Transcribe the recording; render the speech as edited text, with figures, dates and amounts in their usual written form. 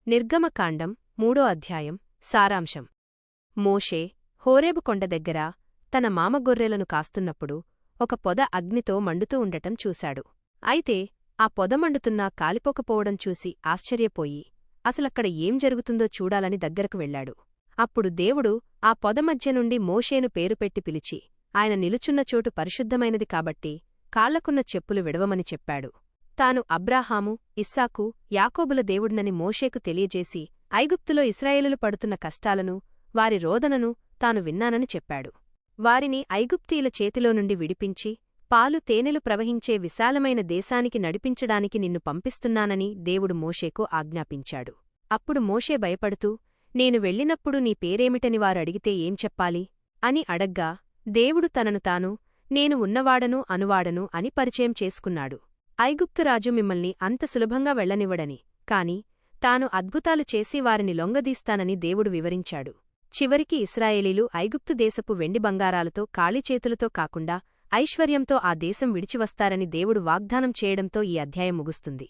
నిర్గమకాండం 3వ అధ్యాయం సారాంశం. మోషే హోరేబు కొండ దగ్గర తన మామగొర్రెలను కాస్తున్నప్పుడు ఒక పొద అగ్నితో మండుతూ ఉండటం చూశాడు. అయితే ఆ పొద మండుతున్నా కాలిపోకపోవడం చూసి ఆశ్చర్యపోయి అసలక్కడ ఏం జరుగుతుందో చూడాలని దగ్గరకు వెళ్లాడు. అప్పుడు దేవుడు ఆ పొద మధ్య నుండి మోషేను పేరుపెట్టి పిలిచి, ఆయన నిలుచున్న చోటు పరిశుద్ధమైనది కాబట్టి కాళ్లకున్న చెప్పులు విడవమని చెప్పాడు. తాను అబ్రాహాము, ఇస్సాకు, యాకోబుల దేవుడినని మోషేకు తెలియజేసి ఐగుప్తులో ఇశ్రాయేలులు పడుతున్న కష్టాలను, వారి రోదనను తాను విన్నానని చెప్పాడు. వారిని ఐగుప్తీయుల చేతిలో నుండి విడిపించి పాలు తేనెలు ప్రవహించే విశాలమైన దేశానికి నడిపించడానికి నిన్ను పంపిస్తున్నానని దేవుడు మోషేకు ఆజ్ఞాపించాడు. అప్పుడు మోషే భయపడుతూ, నేను వెళ్ళినప్పుడు నీ పేరేమిటని వారడిగితే ఏం చెప్పాలి అని అడగ్గా దేవుడు తనను తాను నేను ఉన్నవాడను అనువాడను అని పరిచయం చేసుకున్నాడు. ఐగుప్తురాజు మిమ్మల్ని అంత సులభంగా వెళ్లనివ్వడని, కాని తాను అద్భుతాలు చేసి వారిని లొంగదీస్తానని దేవుడు వివరించాడు. చివరికి ఇశ్రాయేలీలు ఐగుప్తు దేశపు వెండి బంగారాలతో ఖాళీచేతులతో కాకుండా ఐశ్వర్యంతో ఆ దేశం విడిచివస్తారని దేవుడు వాగ్దానం చేయడంతో ఈ అధ్యాయం ముగుస్తుంది.